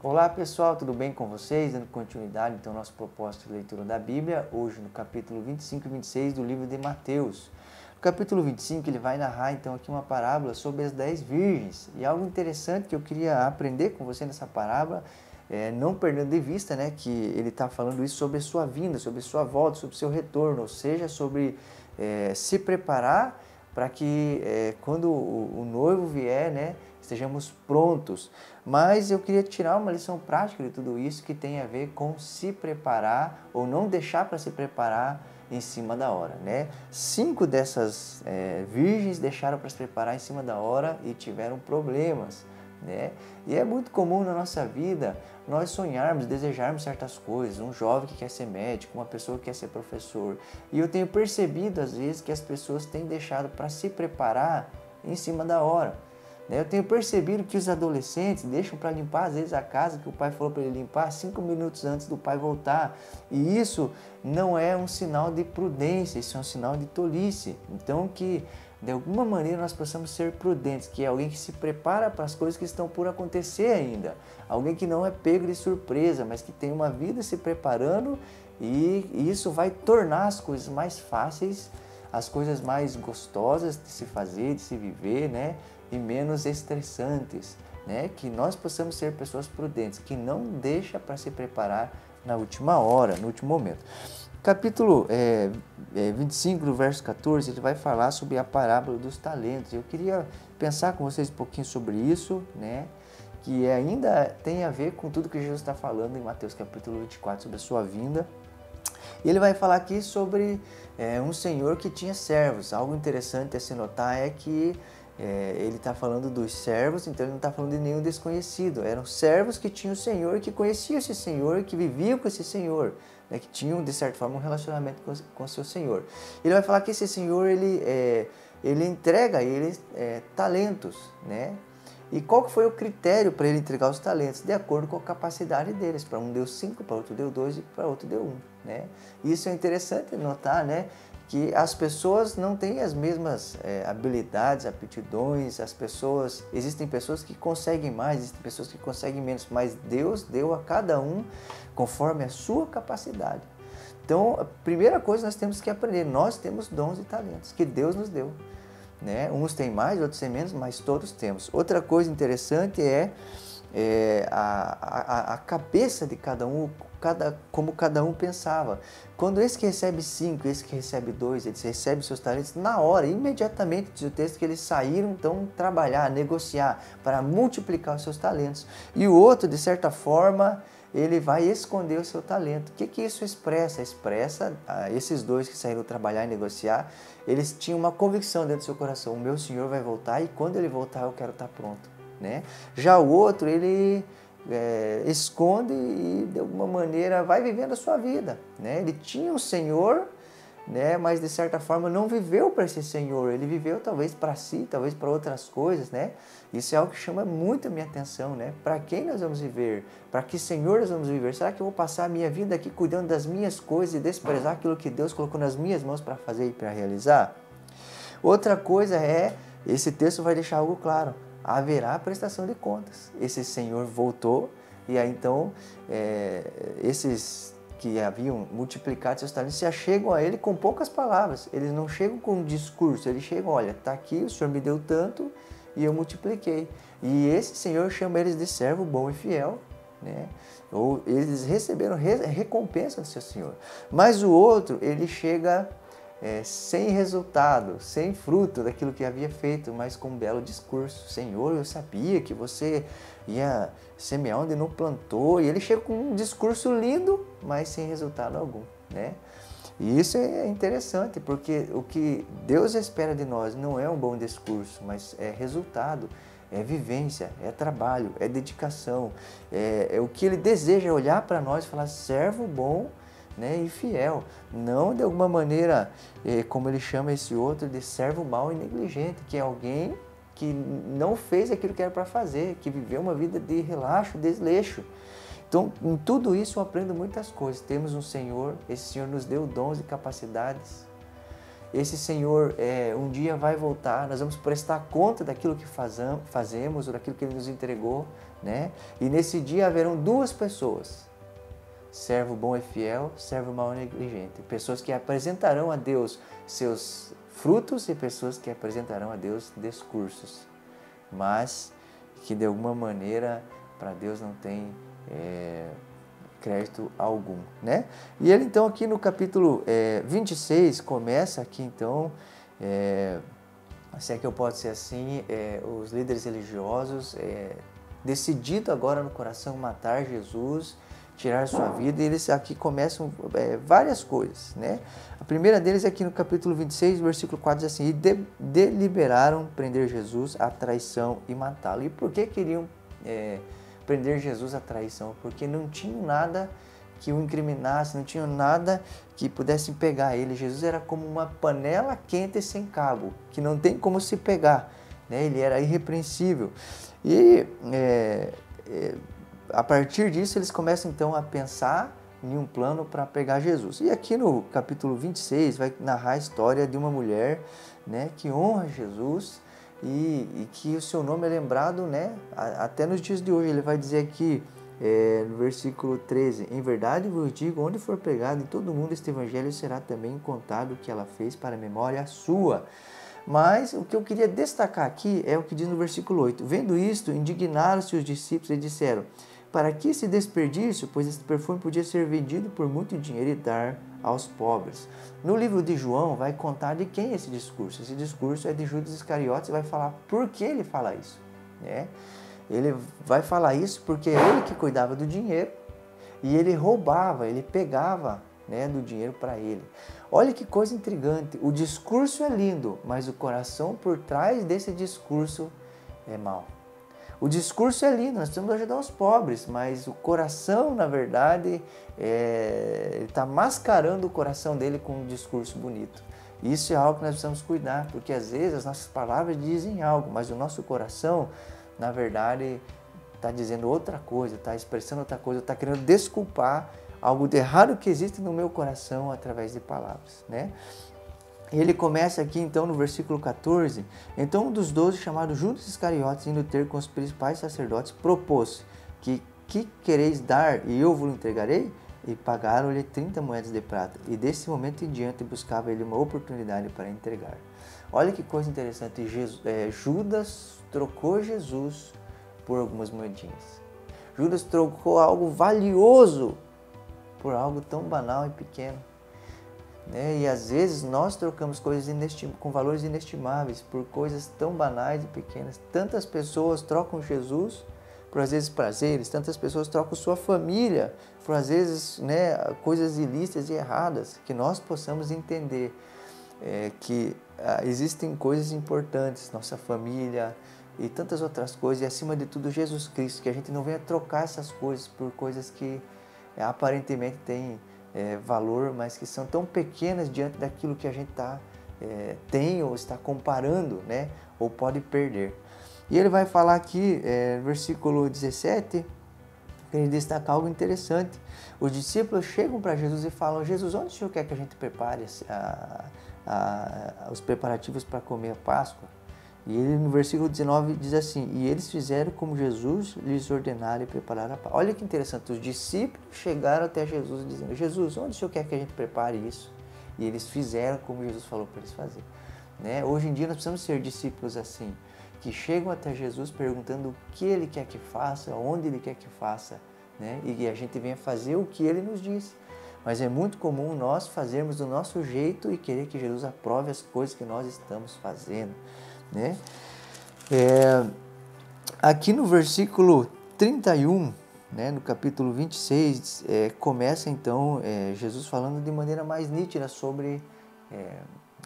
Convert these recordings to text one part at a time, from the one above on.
Olá pessoal, tudo bem com vocês? Dando continuidade então ao nosso propósito de leitura da Bíblia, hoje no capítulo 25 e 26 do livro de Mateus. No capítulo 25 ele vai narrar então aqui uma parábola sobre as 10 virgens. E algo interessante que eu queria aprender com você nessa parábola, não perdendo de vista, né, que ele está falando isso sobre a sua vinda, sobre a sua volta, sobre o seu retorno, ou seja, sobre se preparar para que quando o noivo vier, né, estejamos prontos. Mas eu queria tirar uma lição prática de tudo isso que tem a ver com se preparar ou não deixar para se preparar em cima da hora, né? 5 dessas virgens deixaram para se preparar em cima da hora e tiveram problemas, né? E é muito comum na nossa vida nós sonharmos, desejarmos certas coisas, um jovem que quer ser médico, uma pessoa que quer ser professor. E eu tenho percebido às vezes que as pessoas têm deixado para se preparar em cima da hora. Eu tenho percebido que os adolescentes deixam para limpar às vezes a casa que o pai falou para ele limpar 5 minutos antes do pai voltar. E isso não é um sinal de prudência, isso é um sinal de tolice. Então que de alguma maneira nós possamos ser prudentes, que é alguém que se prepara para as coisas que estão por acontecer ainda. Alguém que não é pego de surpresa, mas que tem uma vida se preparando e isso vai tornar as coisas mais fáceis, as coisas mais gostosas de se fazer, de se viver, né? E menos estressantes, né? Que nós possamos ser pessoas prudentes, que não deixa para se preparar na última hora, no último momento. Capítulo 25, do verso 14, ele vai falar sobre a parábola dos talentos. Eu queria pensar com vocês um pouquinho sobre isso, né? Que ainda tem a ver com tudo que Jesus está falando em Mateus capítulo 24, sobre a sua vinda. E ele vai falar aqui sobre um senhor que tinha servos. Algo interessante a se notar é que ele está falando dos servos, então ele não está falando de nenhum desconhecido. Eram servos que tinham o senhor, que conheciam esse senhor, que viviam com esse senhor, né, que tinham, de certa forma, um relacionamento com o seu senhor. Ele vai falar que esse senhor, ele entrega a eles talentos, né? E qual que foi o critério para ele entregar os talentos? De acordo com a capacidade deles. Para um deu 5, para outro deu 2 e para outro deu 1. Né? Isso é interessante notar, né? Que as pessoas não têm as mesmas habilidades, aptidões. Existem pessoas que conseguem mais, existem pessoas que conseguem menos. Mas Deus deu a cada um conforme a sua capacidade. Então, a primeira coisa nós temos que aprender. Nós temos dons e talentos que Deus nos deu. Né? Uns têm mais, outros têm menos, mas todos temos. Outra coisa interessante é a cabeça de cada um, como cada um pensava. Quando esse que recebe 5, esse que recebe 2, eles recebem seus talentos, na hora, imediatamente, diz o texto que eles saíram então trabalhar, negociar, para multiplicar os seus talentos. E o outro, de certa forma, ele vai esconder o seu talento. O que isso expressa? Expressa esses dois que saíram trabalhar e negociar, eles tinham uma convicção dentro do seu coração: o meu Senhor vai voltar e quando ele voltar eu quero estar pronto. Né? Já o outro, ele esconde e de alguma maneira vai vivendo a sua vida. Né? Ele tinha um Senhor, né? Mas de certa forma não viveu para esse Senhor, ele viveu talvez para si, talvez para outras coisas, né? Isso é algo que chama muito a minha atenção, né? Para quem nós vamos viver? Para que Senhor nós vamos viver? Será que eu vou passar a minha vida aqui cuidando das minhas coisas e desprezar aquilo que Deus colocou nas minhas mãos para fazer e para realizar? Outra coisa esse texto vai deixar algo claro: haverá prestação de contas. Esse Senhor voltou e aí então esses que haviam multiplicado seus talentos se achegam a ele com poucas palavras. Eles não chegam com um discurso, eles chegam: olha, está aqui, o Senhor me deu tanto e eu multipliquei. E esse Senhor chama eles de servo bom e fiel, né? Ou eles receberam recompensa do seu Senhor. Mas o outro, ele chega sem resultado, sem fruto daquilo que havia feito, mas com um belo discurso: Senhor, eu sabia que você ia semear onde não plantou. E ele chega com um discurso lindo, mas sem resultado algum, né? E isso é interessante, porque o que Deus espera de nós não é um bom discurso, mas é resultado, é vivência, é trabalho, é dedicação, é o que Ele deseja olhar para nós e falar: servo bom, né, e fiel. Não de alguma maneira, como Ele chama esse outro, de servo mau e negligente, que é alguém que não fez aquilo que era para fazer, que viveu uma vida de relaxo, desleixo. Então, em tudo isso eu aprendo muitas coisas. Temos um Senhor, esse Senhor nos deu dons e capacidades. esse Senhor um dia vai voltar, nós vamos prestar conta daquilo que fazemos, ou daquilo que Ele nos entregou, né? E nesse dia haverão duas pessoas, servo bom e fiel, servo mau e negligente. Pessoas que apresentarão a Deus seus frutos e pessoas que apresentarão a Deus discursos, mas que de alguma maneira para Deus não tem crédito algum, né? E ele então aqui no capítulo 26 começa aqui então, se é que eu posso ser assim, os líderes religiosos decidido agora no coração matar Jesus, tirar sua vida, e eles aqui começam várias coisas, né? A primeira deles é aqui no capítulo 26, versículo 4, diz assim: e deliberaram prender Jesus à traição e matá-lo. E por que queriam prender Jesus à traição? Porque não tinham nada que o incriminasse, não tinham nada que pudesse pegar ele. Jesus era como uma panela quente sem cabo, que não tem como se pegar, né? Ele era irrepreensível. E a partir disso eles começam então a pensar em um plano para pegar Jesus. E aqui no capítulo 26 vai narrar a história de uma mulher, né, que honra Jesus e que o seu nome é lembrado, né, até nos dias de hoje. Ele vai dizer aqui no versículo 13: em verdade vos digo, onde for pregado em todo mundo este evangelho, será também contado o que ela fez para a memória sua. Mas o que eu queria destacar aqui é o que diz no versículo 8: vendo isto, indignaram-se os discípulos e disseram: para que esse desperdício? Pois esse perfume podia ser vendido por muito dinheiro e dar aos pobres. No livro de João vai contar de quem é esse discurso. Esse discurso é de Judas Iscariotes e vai falar por que ele fala isso, né? Ele vai falar isso porque é ele que cuidava do dinheiro e ele roubava, ele pegava, né, do dinheiro para ele. Olha que coisa intrigante. O discurso é lindo, mas o coração por trás desse discurso é mau. O discurso é lindo, nós precisamos ajudar os pobres, mas o coração, na verdade, ele está mascarando o coração dele com um discurso bonito. Isso é algo que nós precisamos cuidar, porque às vezes as nossas palavras dizem algo, mas o nosso coração, na verdade, está dizendo outra coisa, está expressando outra coisa, está querendo desculpar algo de errado que existe no meu coração através de palavras, né? Ele começa aqui então no versículo 14: então um dos 12, chamado Judas Iscariotes, indo ter com os principais sacerdotes, propôs: que quereis dar e eu vos entregarei? E pagaram-lhe 30 moedas de prata, e desse momento em diante buscava ele uma oportunidade para entregar. Olha que coisa interessante, Judas trocou Jesus por algumas moedinhas. Judas trocou algo valioso por algo tão banal e pequeno, né? E às vezes nós trocamos coisas com valores inestimáveis por coisas tão banais e pequenas. Tantas pessoas trocam Jesus por às vezes prazeres, tantas pessoas trocam sua família por às vezes, né, coisas ilícitas e erradas. Que nós possamos entender que existem coisas importantes, nossa família e tantas outras coisas, e acima de tudo Jesus Cristo, que a gente não venha trocar essas coisas por coisas que aparentemente têm valor, mas que são tão pequenas diante daquilo que a gente tem ou está comparando, né, ou pode perder. E ele vai falar aqui, versículo 17, ele destaca algo interessante. Os discípulos chegam para Jesus e falam: Jesus, onde o Senhor quer que a gente prepare os preparativos para comer a Páscoa? E ele no versículo 19 diz assim: e eles fizeram como Jesus lhes ordenara e prepararam a Páscoa. Olha que interessante, os discípulos chegaram até Jesus dizendo: Jesus, onde o Senhor quer que a gente prepare isso? E eles fizeram como Jesus falou para eles fazerem, né? Hoje em dia nós precisamos ser discípulos assim, que chegam até Jesus perguntando o que Ele quer que faça, onde Ele quer que faça, né? E a gente venha fazer o que Ele nos disse. Mas é muito comum nós fazermos do nosso jeito e querer que Jesus aprove as coisas que nós estamos fazendo, né? Aqui no versículo 31, né, no capítulo 26, começa então Jesus falando de maneira mais nítida sobre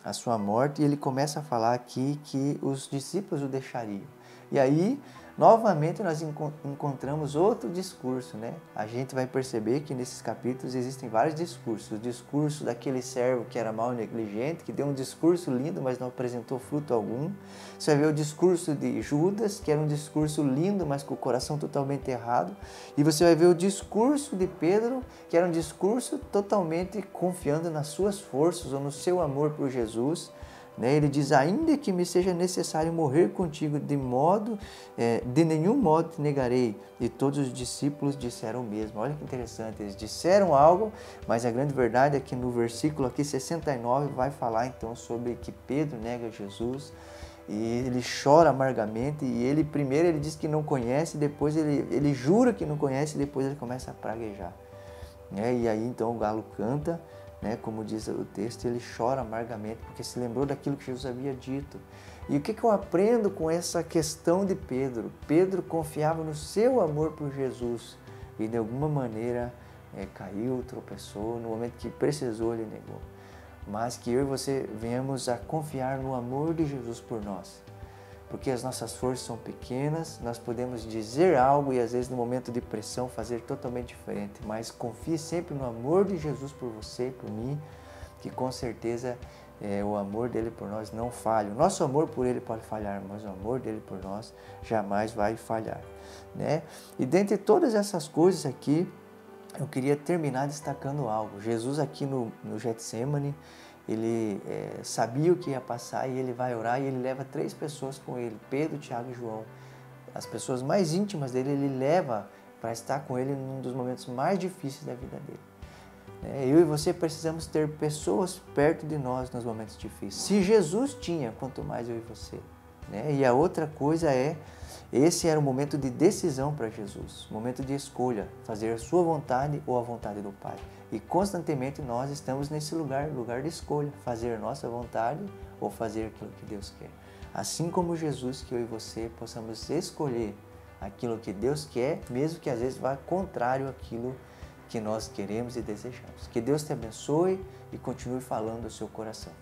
a sua morte, e ele começa a falar aqui que os discípulos o deixariam. E aí, novamente, nós encontramos outro discurso, né? A gente vai perceber que nesses capítulos existem vários discursos. O discurso daquele servo que era mau e negligente, que deu um discurso lindo, mas não apresentou fruto algum. Você vai ver o discurso de Judas, que era um discurso lindo, mas com o coração totalmente errado. E você vai ver o discurso de Pedro, que era um discurso totalmente confiando nas suas forças ou no seu amor por Jesus. Ele diz, ainda que me seja necessário morrer contigo, de nenhum modo te negarei. E todos os discípulos disseram o mesmo. Olha que interessante, eles disseram algo, mas a grande verdade é que no versículo aqui 69 vai falar então sobre que Pedro nega Jesus. E ele chora amargamente, e ele primeiro ele diz que não conhece, depois ele jura que não conhece, e depois ele começa a praguejar. E aí então o galo canta, como diz o texto, ele chora amargamente, porque se lembrou daquilo que Jesus havia dito. E o que eu aprendo com essa questão de Pedro? Pedro confiava no seu amor por Jesus, e de alguma maneira caiu, tropeçou, no momento que precisou ele negou. Mas que eu e você venhamos a confiar no amor de Jesus por nós. Porque as nossas forças são pequenas, nós podemos dizer algo e às vezes no momento de pressão fazer totalmente diferente. Mas confie sempre no amor de Jesus por você, por mim, que com certeza o amor dele por nós não falha. O nosso amor por ele pode falhar, mas o amor dele por nós jamais vai falhar. E dentre todas essas coisas aqui, eu queria terminar destacando algo. Jesus aqui no Getsemane, ele sabia o que ia passar e ele vai orar e ele leva 3 pessoas com ele, Pedro, Tiago e João. As pessoas mais íntimas dele, ele leva para estar com ele num dos momentos mais difíceis da vida dele. Eu e você precisamos ter pessoas perto de nós nos momentos difíceis. Se Jesus tinha, quanto mais eu e você. E a outra coisa esse era o momento de decisão para Jesus, momento de escolha, fazer a sua vontade ou a vontade do Pai. E constantemente nós estamos nesse lugar de escolha, fazer a nossa vontade ou fazer aquilo que Deus quer. Assim como Jesus, que eu e você possamos escolher aquilo que Deus quer, mesmo que às vezes vá contrário àquilo que nós queremos e desejamos. Que Deus te abençoe e continue falando ao seu coração.